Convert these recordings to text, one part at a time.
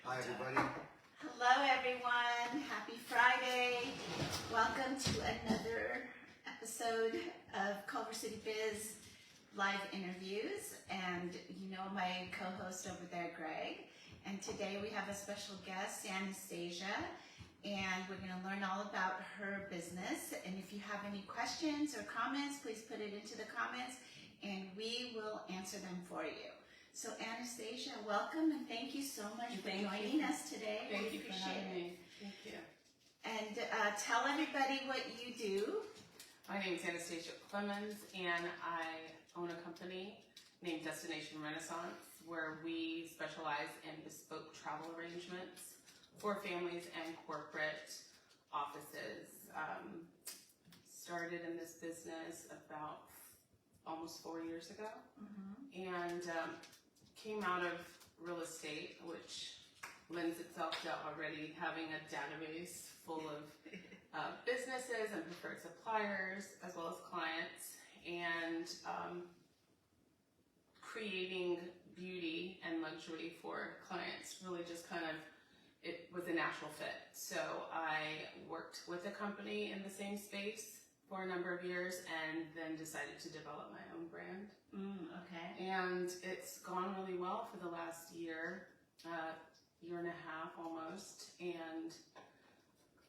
Hi, everybody. Hello, everyone. Happy Friday. Welcome to another episode of Culver City Biz live interviews. And you know my co-host over there, Greg. And today we have a special guest, Anastasia. And we're going to learn all about her business. And if you have any questions or comments, please put it into the comments and we will answer them for you. So Anastasia, welcome and thank you so much for joining us today. Thank you for having me. Thank you. And tell everybody what you do. My name is Anastasia Clemens, and I own a company named Destination Renaissance, where we specialize in bespoke travel arrangements for families and corporate offices. Started in this business about almost 4 years ago, and came out of real estate, which lends itself to already having a database full of businesses and preferred suppliers as well as clients, and creating beauty and luxury for clients really just kind of, it was a natural fit. So I worked with a company in the same space for a number of years and then decided to develop my own brand. Okay. And it's gone really well for the last year, year and a half almost. And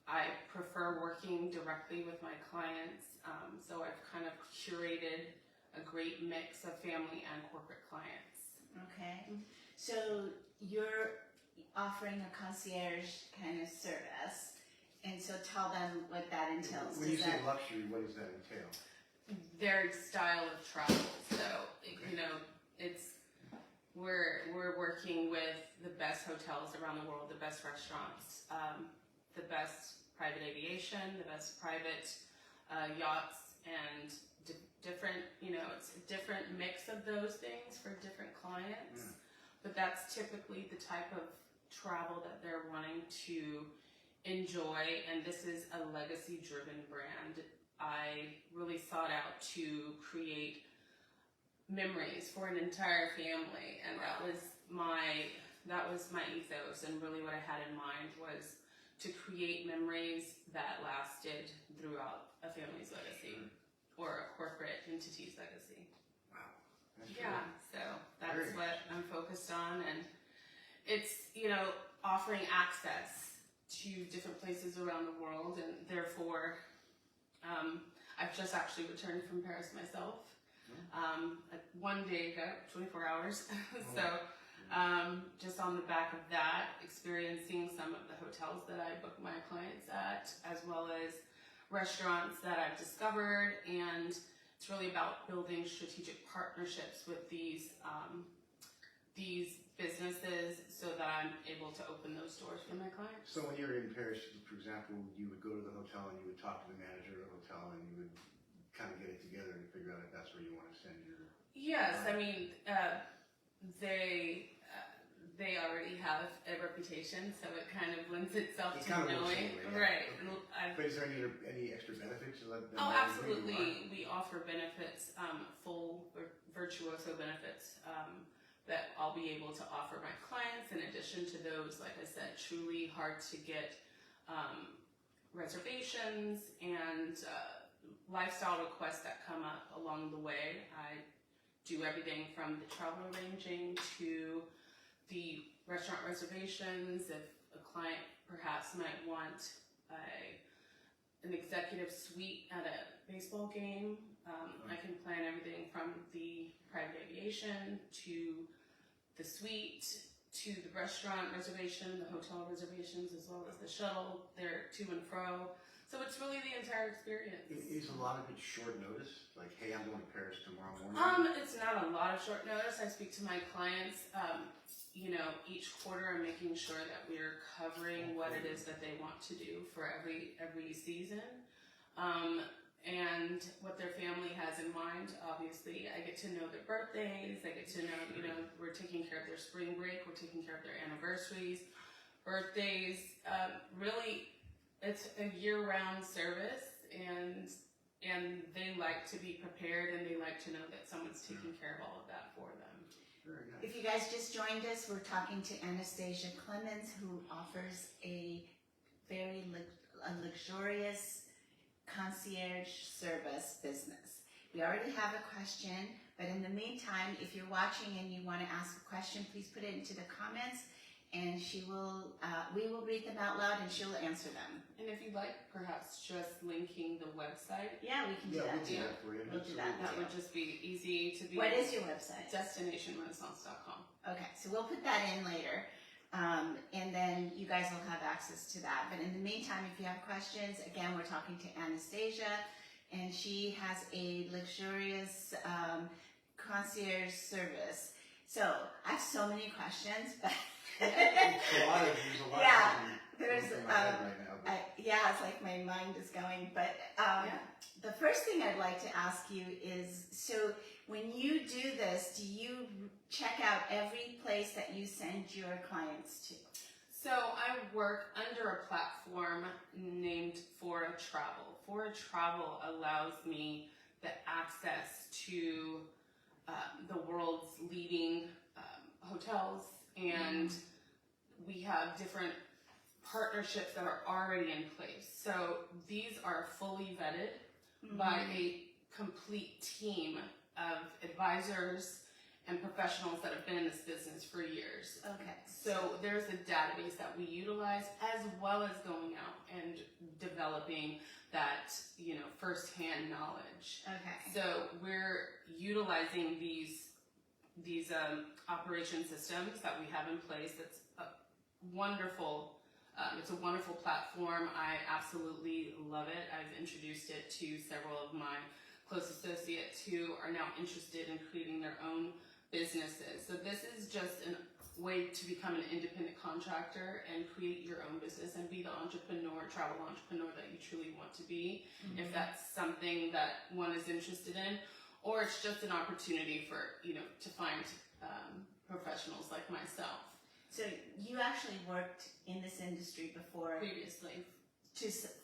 I prefer working directly with my clients. So I've kind of curated a great mix of family and corporate clients. Okay. So you're offering a concierge kind of service. And so tell them what that entails. When you say luxury, what does that entail? Their style of travel. So, you know, we're working with the best hotels around the world, the best restaurants, the best private aviation, the best private yachts, and different, you know, it's a different mix of those things for different clients. But that's typically the type of travel that they're wanting to enjoy, and this is a legacy-driven brand. I really sought out to create memories for an entire family, and that was my ethos, and really what I had in mind was to create memories that lasted throughout a family's legacy or a corporate entity's legacy. Wow. Yeah, so that's what I'm focused on, and it's, you know, offering access to different places around the world, and therefore I've just actually returned from Paris myself. 1 day ago, 24 hours. So just on the back of that, experiencing some of the hotels that I book my clients at, as well as restaurants that I've discovered, and it's really about building strategic partnerships with these businesses so that I'm able to open those doors for my clients. So when you were in Paris, for example, you would go to the hotel and you would talk to the manager of the hotel and you would kind of get it together and figure out if that's where you want to send your... Yes, I mean, they already have a reputation, so it kind of lends itself to knowing. Right. But is there any extra benefits? Oh, absolutely. We offer benefits, full virtuoso benefits that I'll be able to offer my clients. In addition to those, like I said, truly hard to get reservations and lifestyle requests that come up along the way. I do everything from the travel arranging to the restaurant reservations. If a client perhaps might want an executive suite at a baseball game, I can plan everything from the private aviation to the suite to the restaurant reservation, the hotel reservations, as well as the shuttle there to and fro. So it's really the entire experience. Is a lot of it short notice? Like, hey, I'm going to Paris tomorrow morning? It's not a lot of short notice. I speak to my clients, you know, each quarter I'm making sure that we're covering what it is that they want to do for every season. And what their family has in mind. Obviously, I get to know their birthdays, I get to know, you know, we're taking care of their spring break, we're taking care of their anniversaries, birthdays. Really, it's a year-round service, and they like to be prepared, and they like to know that someone's taking care of all of that for them. Very nice. If you guys just joined us, we're talking to Anastasia Clemens, who offers a very luxurious concierge service business. We already have a question, but in the meantime, if you're watching and you want to ask a question, please put it into the comments, and we will read them out loud, and she'll answer them. And if you'd like, perhaps just linking the website. Yeah, we can do that. We'll do that for you. We'll do that. That would just be easy to be. What is your website? DestinationRenaissance.com. Okay, so we'll put that in later, and then you guys will have access to that. But in the meantime, if you have questions, again, we're talking to Anastasia, and she has a luxurious concierge service. So I have so many questions, but There's a lot of yeah, there's there's my head right now. But yeah, it's like my mind is going. But the first thing I'd like to ask you is, so when you do this, do you check out every place that you send your clients to? So I work under a platform named Fora Travel. Fora Travel allows me the access to the world's leading hotels, and we have different partnerships that are already in place. So these are fully vetted by a complete team of advisors and professionals that have been in this business for years. Okay. So there's a database that we utilize, as well as going out and developing that, firsthand knowledge. Okay. So we're utilizing these operation systems that we have in place. That's a wonderful. It's a wonderful platform. I absolutely love it. I've introduced it to several of my close associates who are now interested in creating their own businesses. So this is just a way to become an independent contractor and create your own business and be the travel entrepreneur that you truly want to be, if that's something that one is interested in, or it's just an opportunity for, to find professionals like myself. So you actually worked in this industry before Previously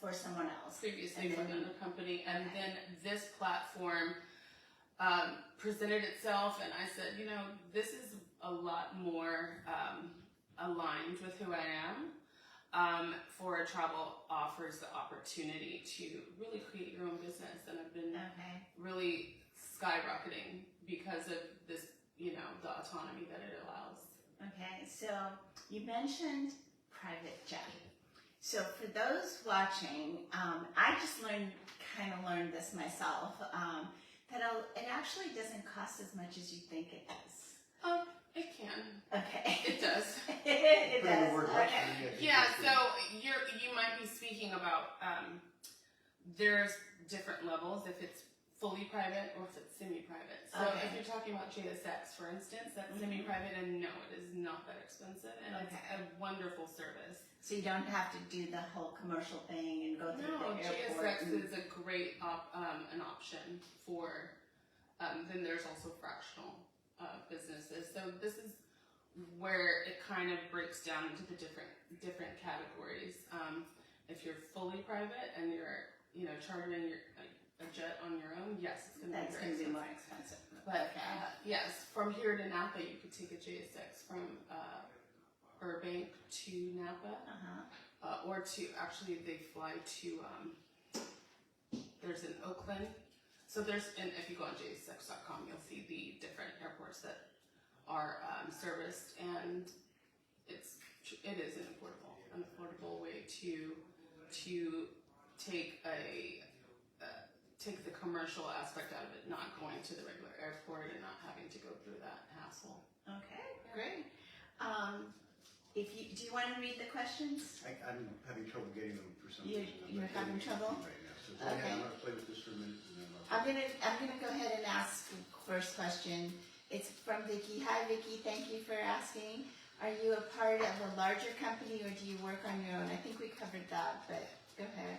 for someone else. Previously And for then another company, and okay. then this platform presented itself, and I said, this is a lot more aligned with who I am. Fora Travel offers the opportunity to really create your own business, and I've been really skyrocketing because of this, the autonomy that it allows. Okay, so you mentioned private jet. So for those watching, I just learned this myself, that it actually doesn't cost as much as you think it does. It can. Okay. It does. It put in the does. word Okay. luxury, I think Yeah, that's so you might be speaking about there's different levels if it's fully private or if it's semi-private. So Okay. if you're talking about JSX, for instance, that's semi-private, and no, it is not that expensive, and it's a wonderful service. So you don't have to do the whole commercial thing and go through No, the airport. JSX is a great an option for. Then there's also fractional businesses. So this is where it kind of breaks down into the different categories. If you're fully private and you're chartering a jet on your own, yes, it's going to be very expensive. More expensive. But yes, from here to Napa, you could take a JSX from Burbank to Napa, or they fly to. There's in Oakland. So and if you go on jsx.com, you'll see the different airports that are serviced, and it is an affordable way to take take the commercial aspect out of it, not going to the regular airport and not having to go through that hassle. Okay, great. Do you want to read the questions? I'm having trouble getting them for some reason. You're having trouble? Right now. So go ahead, I'm going to play with this for a minute. And then I'm gonna go ahead and ask the first question. It's from Vicky. Hi Vicky, thank you for asking. Are you a part of a larger company or do you work on your own? I think we covered that, but go ahead.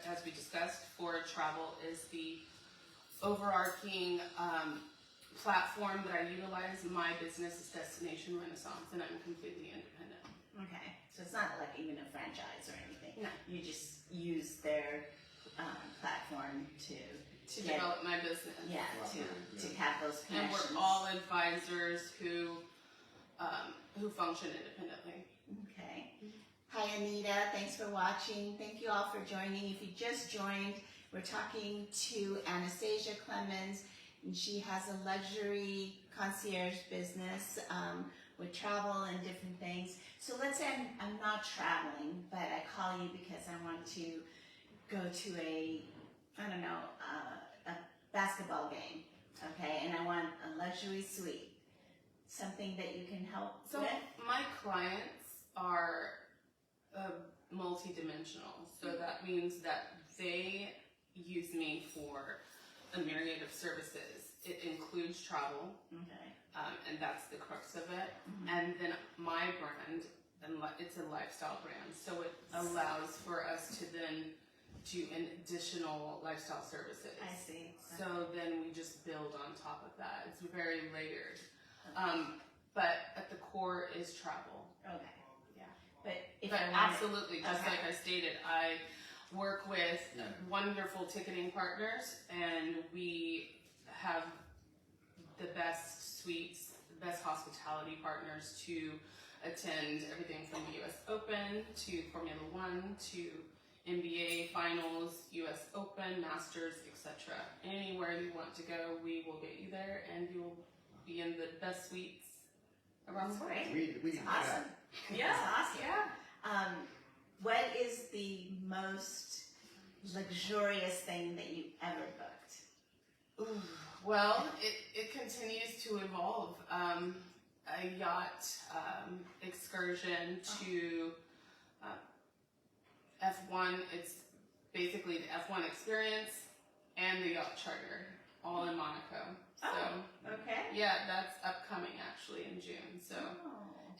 As we discussed, Fora Travel is the overarching platform that I utilize. My business is Destination Renaissance, and I'm completely independent. Okay, so it's not like even a franchise or anything. No. You just use their platform to to get- develop my business. Yeah, to have those And connections. we're all advisors who function independently. Okay. Hi Anita, thanks for watching. Thank you all for joining. If you just joined, we're talking to Anastasia Clemens, and she has a luxury concierge business with travel and different things. So let's say I'm not traveling, but I call you because I want to go to a basketball game, okay? And I want a luxury suite. Something that you can help So with? my clients are multi-dimensional. So that means that they use me for a myriad of services. It includes travel, Okay. and that's the crux of it. And then my brand, and it's a lifestyle brand, so it allows for us to then do additional lifestyle services. I see. So then we just build on top of that. It's very layered. But at the core is travel. Okay. Yeah. But if But I want absolutely, just okay. like I stated, I work with wonderful ticketing partners, and we have the best suites, the best hospitality partners to attend everything from the U.S. Open to Formula One to NBA Finals, U.S. Open, Masters, etc. Anywhere you want to go, we will get you there, and you'll be in the best suites around the world. Great. We It's awesome. Yeah. It's awesome. Yeah. What is the most luxurious thing that you ever booked? Ooh, well, it continues to evolve. A yacht excursion to F1. It's basically the F1 experience and the yacht charter, all in Monaco. So, Okay. yeah, that's upcoming actually in June. So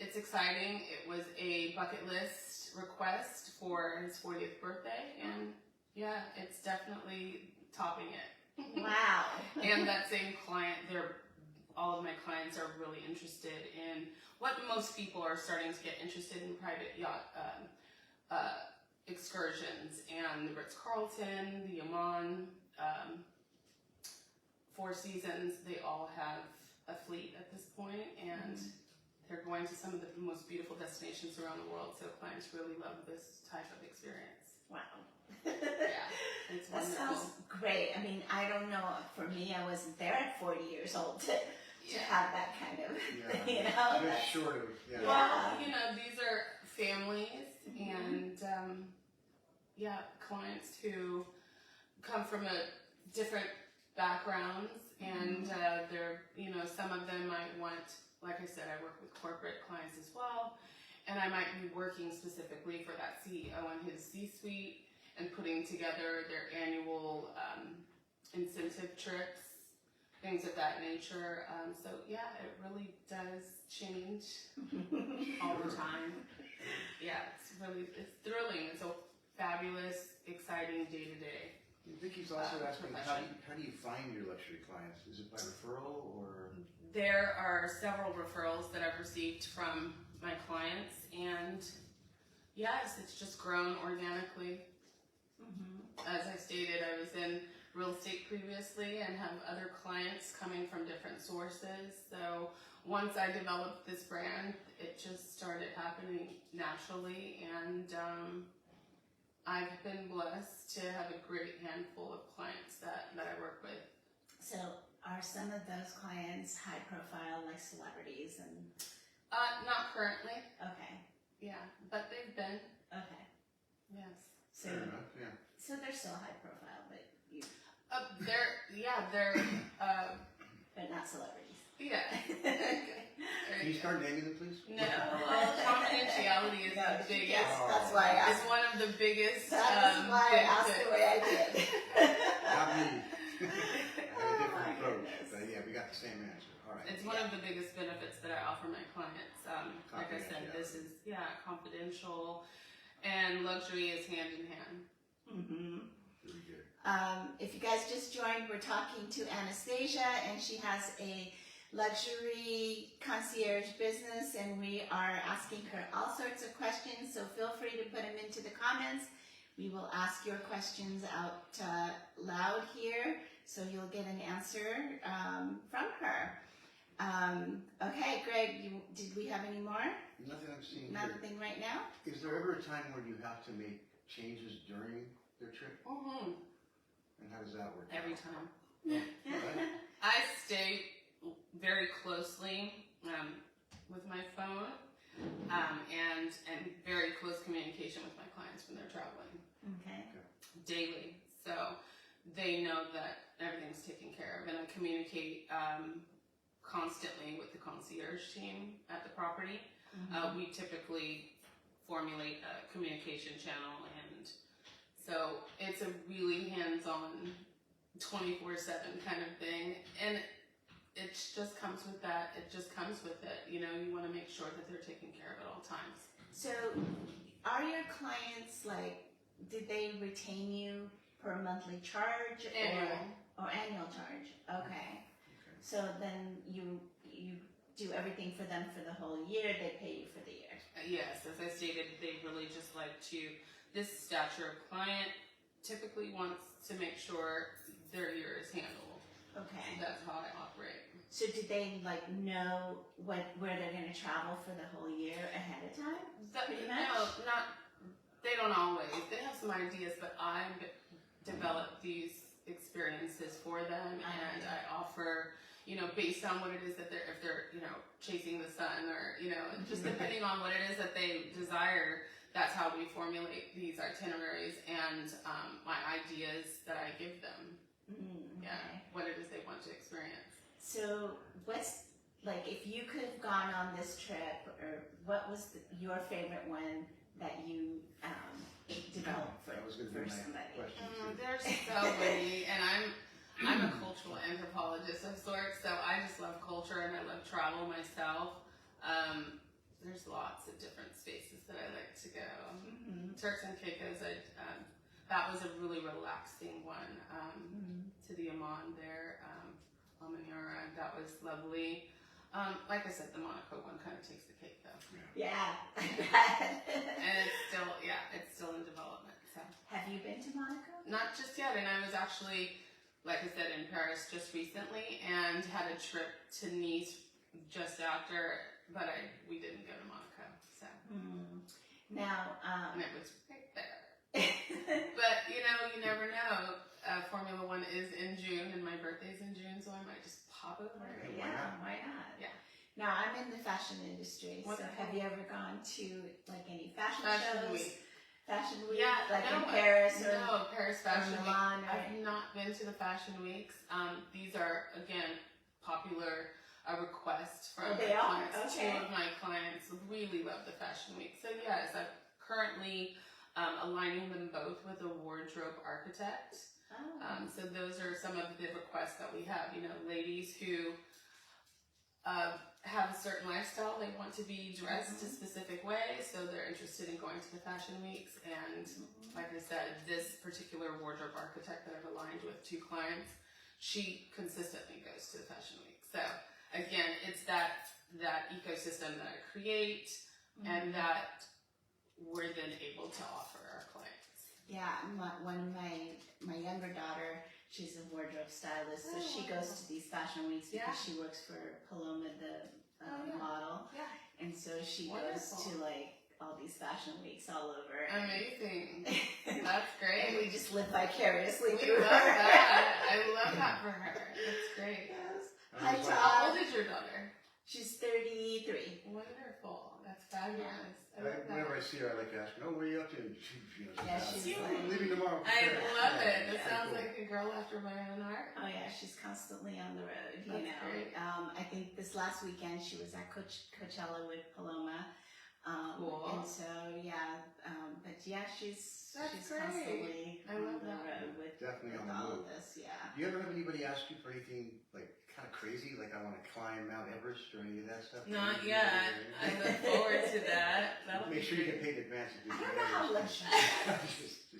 it's exciting. It was a bucket list request for his 40th birthday, and yeah, it's definitely topping it. Wow. And that same client, all of my clients are really interested in what most people are starting to get interested in: private yacht excursions, and the Ritz-Carlton, the Oman, Four Seasons. They all have a fleet at this point, and they're going to some of the most beautiful destinations around the world. So clients really love this type of experience. Wow. Yeah, it's That wonderful. sounds great. I mean, I don't know. For me, I wasn't there at 40 years old to have that kind of, you know. Just short of, Well, you know, these are families and clients who come from different backgrounds, and they're, you know, some of them might want, like I said, I work with corporate clients as well, and I might be working specifically for that CEO and his C-suite and putting together their annual incentive trips, things of that nature. So yeah, it really does change all the time. Yeah, it's thrilling. It's a fabulous, exciting day to day. I think he's also asking, how do you find your luxury clients? Is it by referral or? There are several referrals that I've received from my clients, and yes, it's just grown organically. As I stated, I was in real estate previously and have other clients coming from different sources. So once I developed this brand, it just started happening naturally, and I've been blessed to have a great handful of clients that I work with. So are some of those clients high profile, like celebrities and? Not currently. Okay. Yeah, but they've been. Okay. Yes. So, Fair enough, yeah. so they're still high profile, but They're but not celebrities. yeah. Can you start naming them, please? No, well, confidentiality is the biggest. Yes, that's why I It's asked. one of the biggest. That's why I asked the way I did. Not me. I had a different approach, but yeah, we got the same answer. All right. It's one of the biggest benefits that I offer my clients. Like I said, this is confidential, and luxury is hand in hand. Really good. If you guys just joined, we're talking to Anastasia, and she has a luxury concierge business, and we are asking her all sorts of questions, so feel free to put them into the comments. We will ask your questions out loud here. so you'll get an answer from her. Okay, Greg, did we have any more? Nothing I'm seeing here. Nothing right now? Is there ever a time where you have to make changes during their trip? Mm-hmm. And how does that work? Every time. Right? I stay very closely with my phone and very close communication with my clients when they're traveling. Okay. Daily. So they know that everything's taken care of, and I communicate constantly with the concierge team at the property. We typically formulate a communication channel, and so it's a really hands-on 24/7 kind of thing, and it just comes with that. It just comes with it. You know, you want to make sure that they're taken care of at all times. So, are your clients did they retain you per monthly charge or annual charge? Okay. So then you do everything for them for the whole year. They pay you for the year. Yes, as I stated, they really just like to. This stature of client typically wants to make sure their year is handled. Okay. That's how I operate. So do they know where they're going to travel for the whole year ahead of time? Pretty much? No, not. They don't always. They have some ideas, but I develop these experiences for them, and I offer, you know, based on what it is that if they're, you know, chasing the sun, or, you know, just depending on what it is that they desire. That's how we formulate these itineraries and my ideas that I give them. Okay. Yeah, what it is they want to experience. So what's, if you could have gone on this trip, or what was your favorite one that you developed for That was going to be my somebody? question. There's so many, and I'm a cultural anthropologist of sorts, so I just love culture and I love travel myself. There's lots of different spaces that I like to go. Turks and Caicos, that was a really relaxing one. To the Amman there, Almanara, that was lovely. Like I said, the Monaco one kind of takes the cake though. Yeah. And it's still in development. So. Have you been to Monaco? Not just yet, and I was actually, like I said, in Paris just recently, and had a trip to Nice just after, but we didn't go to Monaco, so. Now, And it was right there. But, you know, you never know. Formula One is in June, and my birthday's in June, so I might just pop over. Yeah, why not? Yeah. Now, I'm in the fashion industry, so have you ever gone to, any fashion shows? Week. Fashion Week? Yeah, in Paris or Paris Fashion Week. Milan? I've not been to the fashion weeks. These are, again, popular requests from they my are? clients. Okay. 2 of my clients really love the fashion week. So yes, I'm currently aligning them both with a wardrobe architect. So those are some of the requests that we have. You know, ladies who have a certain lifestyle, they want to be dressed a specific way, so they're interested in going to the fashion weeks. And like I said, this particular wardrobe architect that I've aligned with 2 clients, she consistently goes to the fashion week. So again, it's that ecosystem that I create and that we're then able to offer our clients. Yeah, one of my younger daughter, she's a wardrobe stylist, so she goes to these fashion weeks because she works for Paloma, the model. Yeah. And so she goes to all these fashion weeks all over. Amazing. That's great. And we just live vicariously We through love her. that. I love that for her. That's great. Yes. Hi, Hi, How old Todd. is your daughter? She's 33. Wonderful. That's fabulous. I love Whenever I that. see her, I like to ask her, what are you up to? And She's I'm leaving tomorrow. I love it. It Yeah. sounds like a girl after my own heart. Oh yeah, she's constantly on the road, you That's know. great. I think this last weekend she was at Coachella with Paloma. Cool. And so but yeah, she's That's great. constantly I love on the that. road with Definitely on the all move. of this, yeah. Do you ever have anybody ask you for anything kind of crazy, like I want to climb Mount Everest or any of that stuff? Not yet. I look forward to that. That'll Make be sure you great. get paid in advance to do I don't know how that. luxury.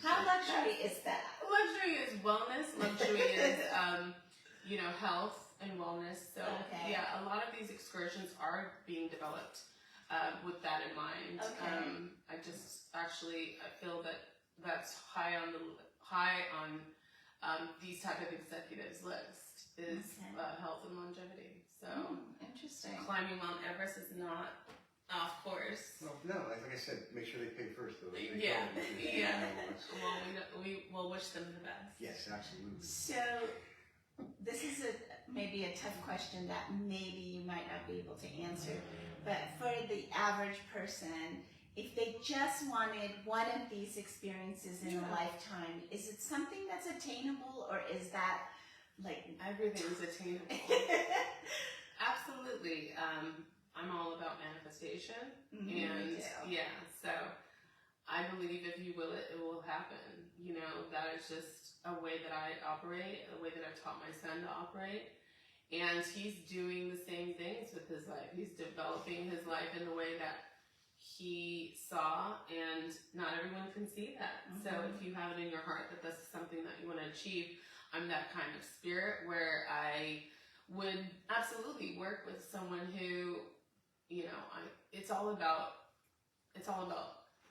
How luxury is that? Luxury is wellness. Luxury is, health and wellness. So, Okay. yeah, a lot of these excursions are being developed with that in mind. Okay. I feel that that's high on these type of executives list is health and longevity. So interesting. climbing Mount Everest is not off course. Well, no, like I said, make sure they pay first, though. They Yeah, go, because, yeah. Well, We will wish them the best. yes, absolutely. So this is maybe a tough question that maybe you might not be able to answer, but for the average person, if they just wanted one of these experiences in a lifetime, is it something that's attainable, or is that like Everything's attainable. Absolutely. I'm all about manifestation, and so I believe if you will it will happen. You know, that is just a way that I operate, a way that I taught my son to operate, and he's doing the same things with his life. He's developing his life in the way that he saw, and not everyone can see that. So if you have it in your heart that this is something that you want to achieve, I'm that kind of spirit where I would absolutely work with someone who, you know, it's all about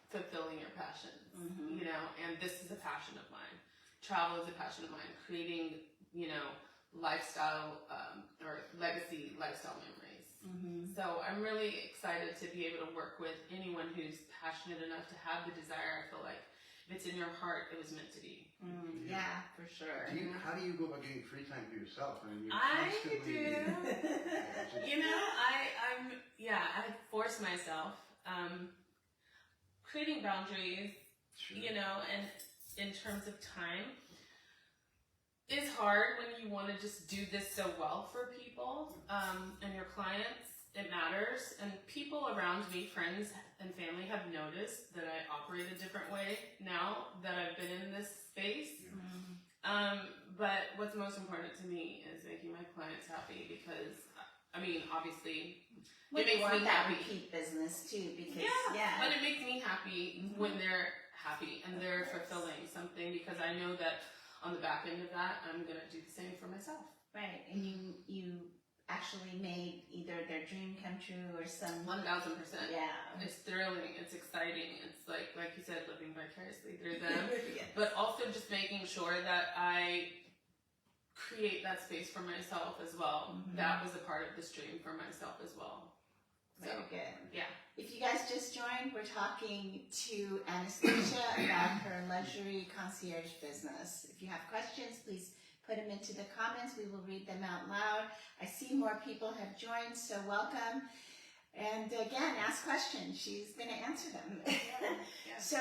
fulfilling your passions, you know, and this is a passion of mine. Travel is a passion of mine. Creating, you know, lifestyle or legacy lifestyle memories. So I'm really excited to be able to work with anyone who's passionate enough to have the desire. I feel like if it's in your heart, it was meant to be. Yeah, for sure. How do you go about getting free time for yourself? I mean, you're I constantly... do. You know, I force myself. Creating boundaries, you know, and in terms of time, is hard when you want to just do this so well for people and your clients. It matters, and people around me, friends and family, have noticed that I operate a different way now that I've been in this space. But what's most important to me is making my clients happy, because I mean, obviously, it makes me happy. Repeat business too, because but it makes me happy when they're happy and they're fulfilling something, because I know that on the back end of that, I'm gonna do the same for myself. Right, and you actually made either their dream come true or some 1000%. Yeah, It's thrilling. It's exciting. It's like you said, living vicariously through them, but also just making sure that I create that space for myself as well. That was a part of this dream for myself as well. Very good. Yeah. If you guys just joined, we're talking to Anastasia about her luxury concierge business. If you have questions, please put them into the comments. We will read them out loud. I see more people have joined, so welcome. And again, ask questions. She's going to answer them. So,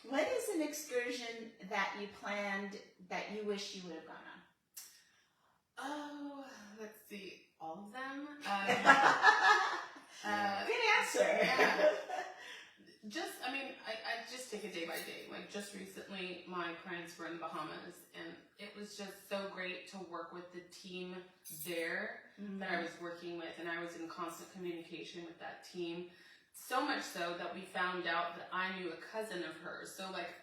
what is an excursion that you planned that you wish you would have gone on? Oh, let's see. All of them? Good answer. I just take it day by day. Like, just recently, my clients were in the Bahamas, and it was just so great to work with the team there that I was working with, and I was in constant communication with that team. So much so that we found out that I knew a cousin of hers. So, like,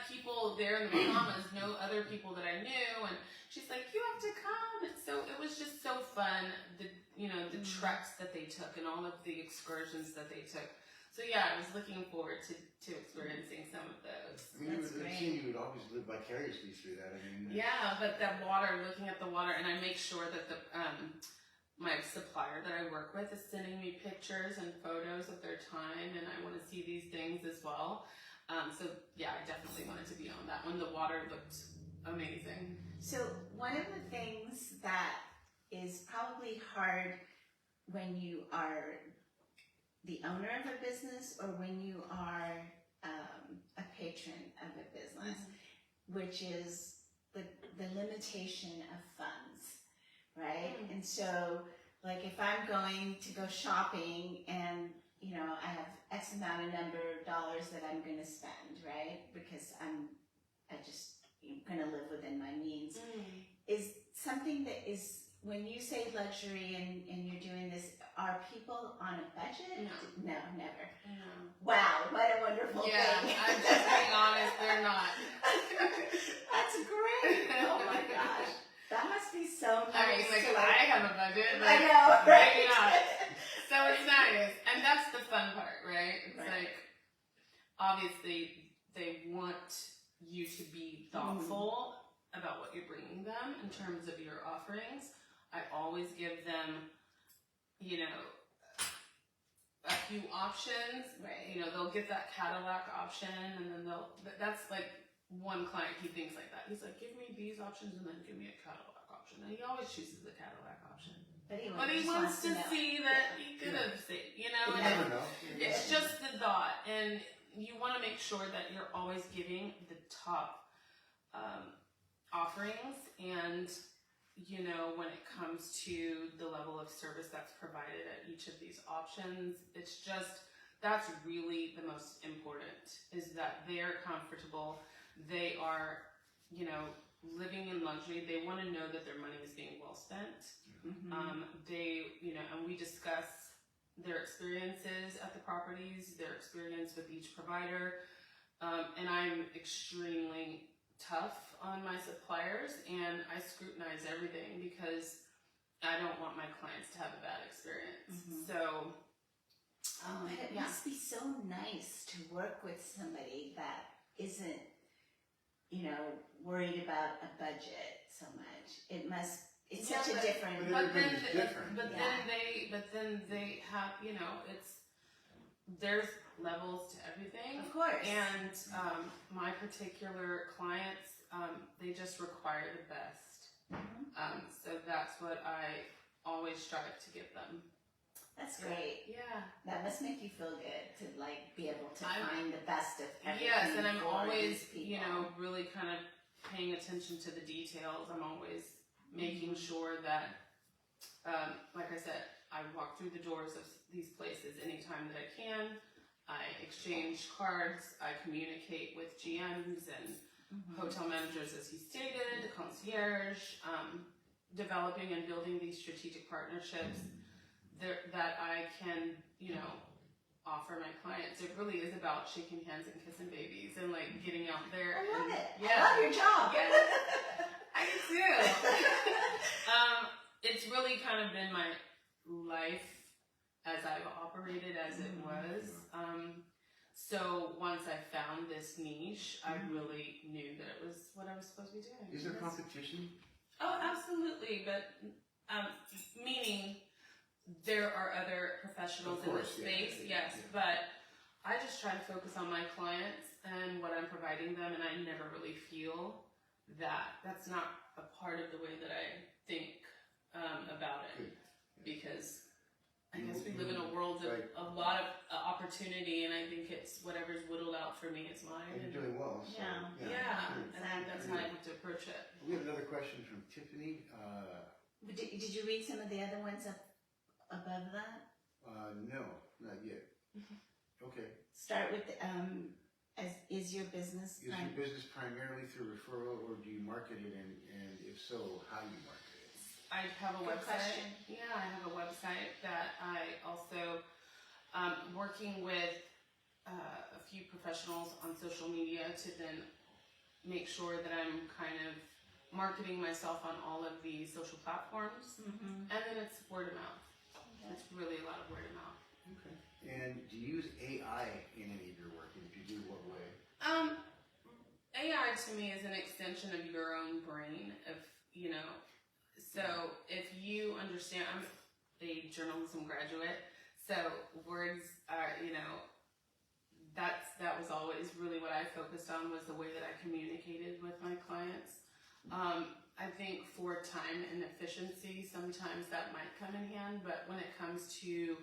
people there in the Bahamas know other people that I knew, and she's like, "You have to come." And so it was just so fun. The treks that they took and all of the excursions that they took. So I was looking forward to experiencing some of those. I mean, it seemed you would always live vicariously through that. I mean, but that water, looking at the water, and I make sure that the my supplier that I work with is sending me pictures and photos of their time, and I want to see these things as well. I definitely wanted to be on that one. The water looked amazing. So one of the things that is probably hard when you are the owner of a business or when you are a patron of a business, which is the limitation of funds, right? And so, like, if I'm going to go shopping and, you know, I have X amount of number of dollars that I'm going to spend, right? Because I'm just going to live within my means. Is something that is, when you say luxury and you're doing this, are people on a budget? No, never. Wow, what a wonderful thing. I'm just being honest, they're not. That's great. Oh my gosh. That must be so nice. I mean, I have a budget, but I know, right? maybe not. So it's nice. And that's the fun part, right? It's like, obviously, they want you to be thoughtful about what you're bringing them in terms of your offerings. I always give them, you know, a few options. Right. You know, they'll get that Cadillac option, and then that's like one client, he thinks like that. He's like, give me these options and then give me a Cadillac option. And he always chooses the Cadillac option. But he wants to see that he could have saved, you know? You never know. It's just the thought. And you want to make sure that you're always giving the top offerings. And, you know, when it comes to the level of service that's provided at each of these options, it's just, that's really the most important, is that they're comfortable. They are, you know, living in luxury. They want to know that their money is being well spent. Mm-hmm. They, you know, and we discuss their experiences at the properties, their experience with each provider. And I'm extremely tough on my suppliers, and I scrutinize everything because I don't want my clients to have a bad experience. Mm-hmm. So, But it yeah. must be so nice to work with somebody that isn't, you know, worried about a budget so much. It's Yeah, such a but- different. But then, Everybody's different. but then they have, you know, there's levels to everything. Of course. And my particular clients, they just require the best. Mhm. So that's what I always strive to give them. That's great. Yeah. That must make you feel good to like be able to I'm- find the best of everything. Yes, and I'm for always, these you people. know, really kind of paying attention to the details. I'm always making sure that, like I said, I walk through the doors of these places anytime that I can. I exchange cards. I communicate with GMs and hotel managers, as he stated, the concierge, developing and building these strategic partnerships that I can, you know, offer my clients. It really is about shaking hands and kissing babies and like getting out there. I love and, it. Yeah. I love your job. I do. It's really kind of been my life as I've operated as it was. So once I found this niche, I really knew that it was what I was supposed to be doing. Is there competition? Oh, absolutely. But meaning there are other professionals Of in course, this yeah, space, yeah, yes. yeah. But I just try to focus on my clients and what I'm providing them, and I never really feel that that's not a part of the way that I think about it. Good. Because I guess we live in a world of a lot of opportunity, and I think it's whatever's whittled out for me is mine. And you're doing well. So, Yeah. good. And I think that's how I have to approach it. We have another question from Tiffany. Did you read some of the other ones up above that? No, not yet. Okay. Start with is your business? Is your business primarily through referral, or do you market it, and if so, how do you market it? I have a Good website. question. Yeah, I have a website that I also working with a few professionals on social media to then make sure that I'm kind of marketing myself on all of the social platforms, and then it's word of mouth. It's really a lot of word of mouth. Okay. And do you use AI in any of your work? And if you do, what way? AI to me is an extension of your own brain. You know, so if you understand, I'm a journalism graduate, so words are, you know, that was always really what I focused on, was the way that I communicated with my clients. I think for time and efficiency, sometimes that might come in hand, but when it comes to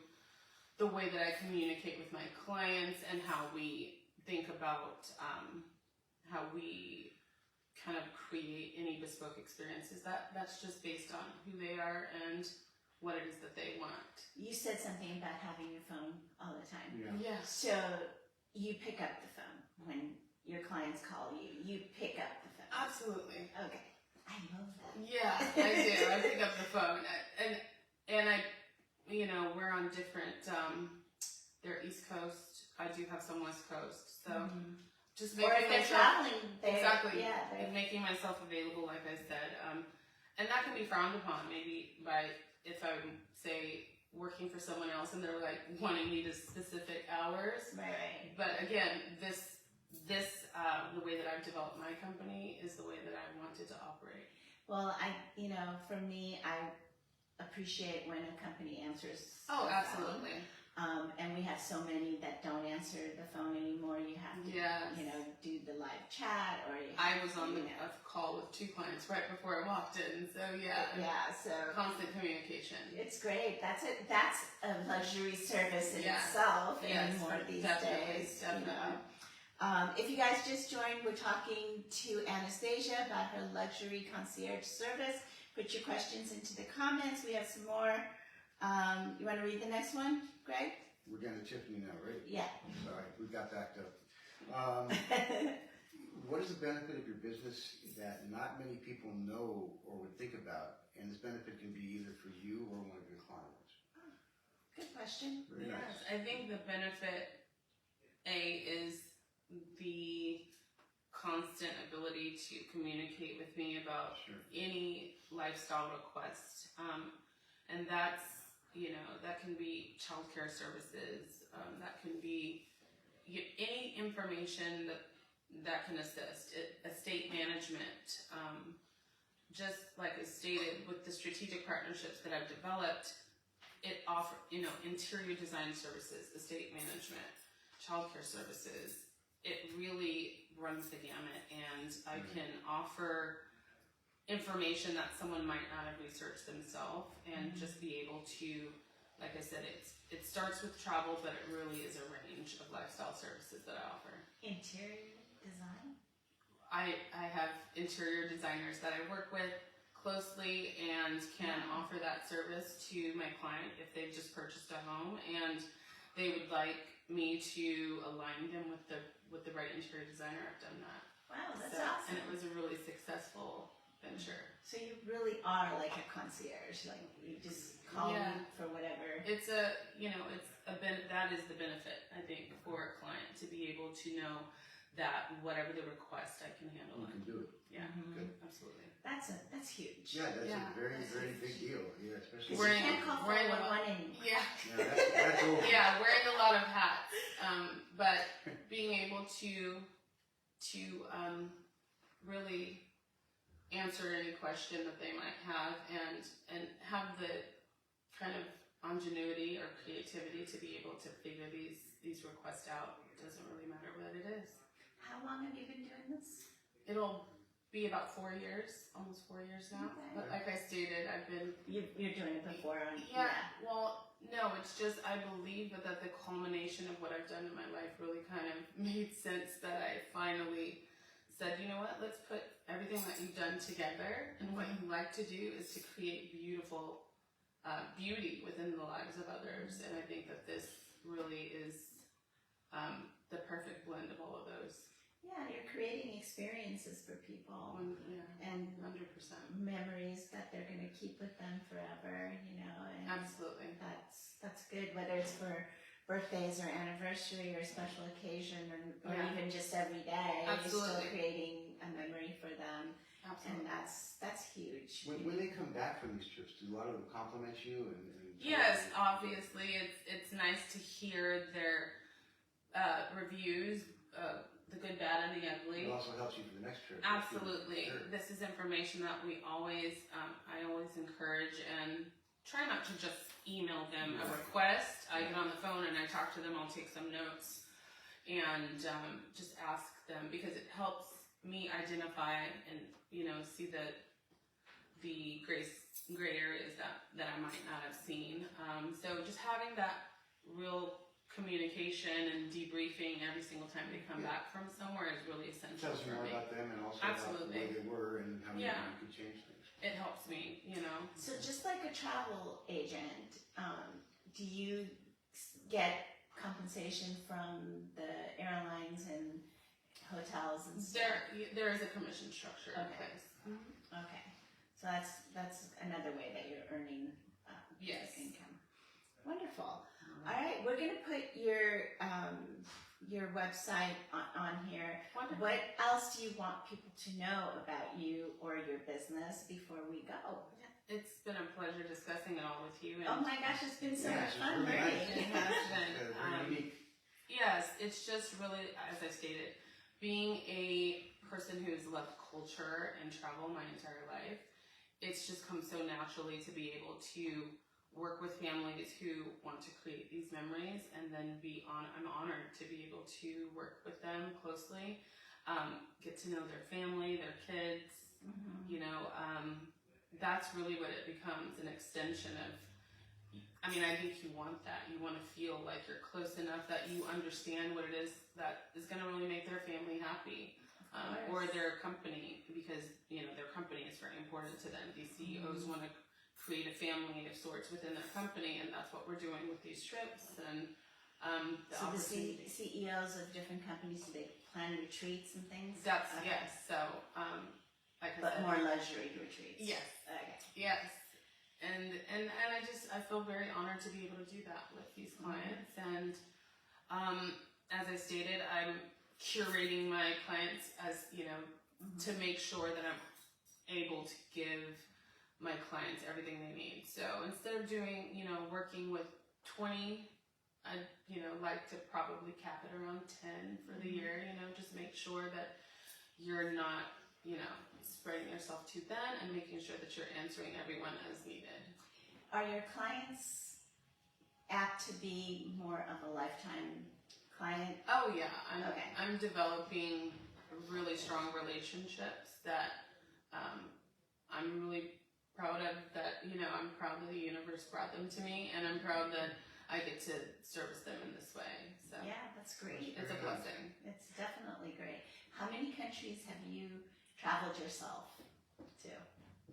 the way that I communicate with my clients and how we think about how we kind of create any bespoke experiences, that's just based on who they are and what it is that they want. You said something about having your phone all the time. Yeah. Yes. So you pick up the phone when your clients call you. You pick up the phone. Absolutely. Okay. I love that. Yeah, I do. I pick up the phone, and I, you know, we're on different. They're East Coast. I do have some West Coast, so just Or if making they're myself traveling, exactly, Yeah. and making myself available, like I said, and that can be frowned upon maybe by if I'm say working for someone else and they're like wanting me to specific hours. Right. But again, this this, the way that I've developed my company is the way that I wanted to operate. Well, for me, I appreciate when a company answers. Oh, the absolutely. phone. And we have so many that don't answer the phone anymore. You have to, Yes. do the live chat, or you I have was to, on a call with 2 clients right before I walked in, so yeah. Yeah, so Constant communication. it's great. That's a luxury service in Yeah. itself Yes, anymore these definitely, days. definitely. If you guys just joined, we're talking to Anastasia about her luxury concierge service. Put your questions into the comments. We have some more. You want to read the next one, Greg? We're getting to Tiffany now, right? Yeah. Sorry, we got backed up. What is the benefit of your business that not many people know or would think about? And this benefit can be either for you or one of your clients. Good question. Very Yes, nice. I think the benefit, is the constant ability to communicate with me about Sure. any lifestyle request. And that's, that can be childcare services, that can be any information that can assist, estate management. Just like I stated, with the strategic partnerships that I've developed, it offers, interior design services, estate management, childcare services. It really runs the gamut, and I can offer information that someone might not have researched themselves, and just be able to, like I said, it starts with travel, but it really is a range of lifestyle services that I offer. Interior design? I have interior designers that I work with closely and can offer that service to my client if they've just purchased a home and they would like me to align them with the right interior designer. I've done that. Wow, that's So, awesome. and it was a really successful venture. So you really are like a concierge, like you just call Yeah. me for whatever. It's that is the benefit, I think, for a client to be able to know that whatever the request, I can handle You it. can do it. Yeah, Good. absolutely. That's huge. Yeah, that's Yeah, a very, that's very huge. big deal. Yeah, especially. Because We're you in- can't call we're in a- 411 anymore. Yeah. Yeah, that's over. Yeah, wearing a lot of hats, but being able to really answer any question that they might have, and have the kind of ingenuity or creativity to be able to figure these requests out. It doesn't really matter what it is. How long have you been doing this? It'll be about 4 years, almost 4 years now. Okay. But like I stated, I've been You're doing it before. Well, no, it's just I believe that the culmination of what I've done in my life really kind of made sense, that I finally said, you know what, let's put everything that you've done together, and what you like to do is to create beautiful beauty within the lives of others. And I think that this really is the perfect blend of all of those. Yeah, you're creating experiences for people Yeah, and 100%. memories that they're going to keep with them forever, and Absolutely. that's good, whether it's for birthdays or anniversary or special occasion, or Yeah. even just every day. You're Absolutely. still creating a memory for them, Absolutely. and that's huge. When they come back from these trips, do a lot of them compliment you? And Yes, obviously, it's nice to hear their reviews, the good, bad, and the ugly. It also helps you for the next trip. Absolutely. Sure. This is information that I always encourage, and try not to just email them a request. I get on the phone and I talk to them. I'll take some notes and just ask them, because it helps me identify and see the gray areas that I might not have seen. So just having that real communication and debriefing every single time they come back from somewhere is really It essential tells you for more me. about them and also about the Absolutely. way they were and how Yeah. you could change things. It helps me, So just like a travel agent, do you get compensation from the airlines and hotels and stuff? There is a commission structure in Okay. place. Okay, so that's another way that you're earning Yes. income. Wonderful. All right, we're gonna put your website on here. Wonderful. What else do you want people to know about you or your business before we go? It's been a pleasure discussing it all with you. And Oh my gosh, it's been so Yeah, much it's fun really learning. nice. It has been. Very unique. Yes, it's just really, as I stated, being a person who's loved culture and travel my entire life, it's just come so naturally to be able to work with families who want to create these memories, and then I'm honored to be able to work with them closely, get to know their family, their kids, you know, that's really what it becomes, an extension of, I mean, I think you want that. You want to feel like you're close enough that you understand what it is that is going to really make their family happy, or their company, because, you know, their company is very important to them. These CEOs want to create a family of sorts within their company, and that's what we're doing with these trips. And so the CEOs of different companies, do they plan retreats and things? That's yes. So, like I but said, more luxury retreats. Yes. Okay. Yes. And I feel very honored to be able to do that with these clients. And as I stated, I'm curating my clients as, you know, to make sure that I'm able to give my clients everything they need. So instead of doing, you know, working with 20, I, you know, like to probably cap it around 10 for the year, you know, just make sure that you're not, you know, spreading yourself too thin, and making sure that you're answering everyone as needed. Are your clients apt to be more of a lifetime client? Oh yeah, I'm developing really strong relationships that I'm really proud of. That, you know, I'm proud that the universe brought them to me, and I'm proud that I get to service them in this way. So yeah, that's great. It's a blessing. It's definitely great. How many countries have you traveled yourself to?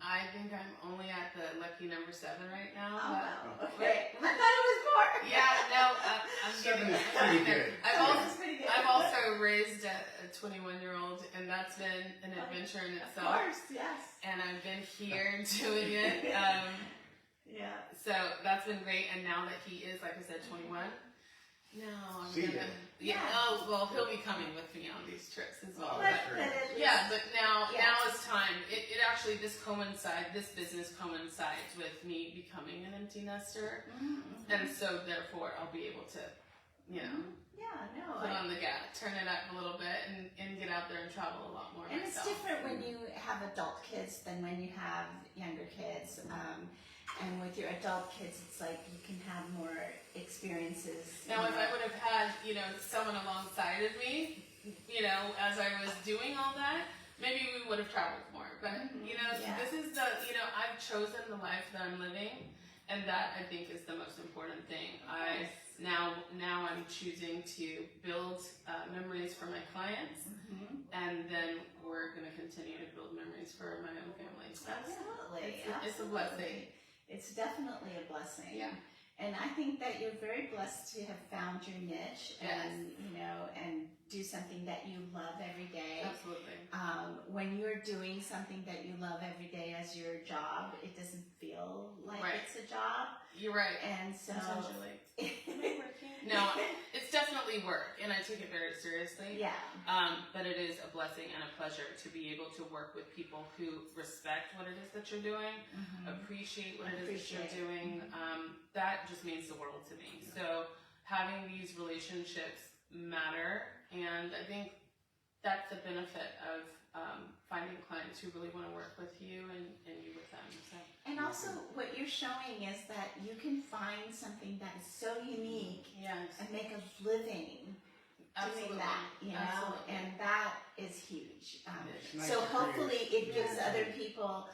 I think I'm only at the lucky number 7 right now. Oh, wow. Okay. I thought it was more. Yeah, no, I'm 7 getting is pretty good. I've also raised a 21-year-old, and that's been an adventure in itself. Of course, yes. And I've been here doing it. Yeah. So that's been great. And now that he is, like I said, 21, no, I'm gonna. Yeah. Oh, well, he'll be coming with me on these trips as well. Oh, that's great. But now it's time. It actually, this business coincides with me becoming an empty nester, and so therefore I'll be able to, you know, put on the gas, turn it up a little bit, and get out there and travel a lot more. And myself. It's different when you have adult kids than when you have younger kids. And with your adult kids, it's like you can have more experiences. Now, if I would have had, you know, someone alongside of me, you know, as I was doing all that, maybe we would have traveled more. But, you know, this is I've chosen the life that I'm living, and that, I think, is the most important thing. Now I'm choosing to build memories for my clients, and then we're going to continue to build memories for my own family. So Absolutely. It's a blessing. It's definitely a blessing. Yeah. And I think that you're very blessed to have found your niche and, you know, and do something that you love every day. Absolutely. When you're doing something that you love every day as your job, it doesn't feel like it's a job. You're right. And so... Essentially. No, it's definitely work, and I take it very seriously. Yeah. But it is a blessing and a pleasure to be able to work with people who respect what it is that you're doing, appreciate what it is that you're doing. That just means the world to me. So having these relationships matter, and I think that's the benefit of finding clients who really want to work with you and you with them. So. And also, what you're showing is that you can find something that is so unique and make a living doing that, you know, and that is huge. Nice so hopefully it gives other people,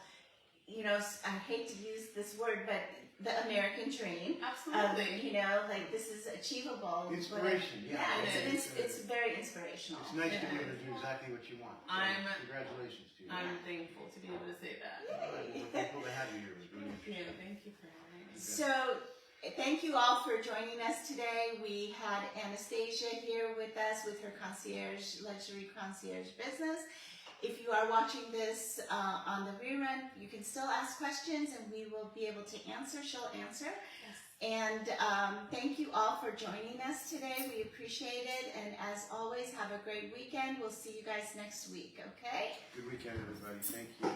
you know, I hate to use this word, but the American dream. Absolutely. You know, like this is achievable. Inspiration, it's very inspirational. It's nice to be able to do exactly what you want. So congratulations to you. I'm thankful to be able to say that. We're thankful to have you here. It was really interesting. Thank you for having me. So, thank you all for joining us today. We had Anastasia here with us with her luxury concierge business. If you are watching this on the rerun, you can still ask questions and we will be able to answer. She'll answer. Yes. And thank you all for joining us today. We appreciate it. And as always, have a great weekend. We'll see you guys next week, okay? Good weekend, everybody. Thank you.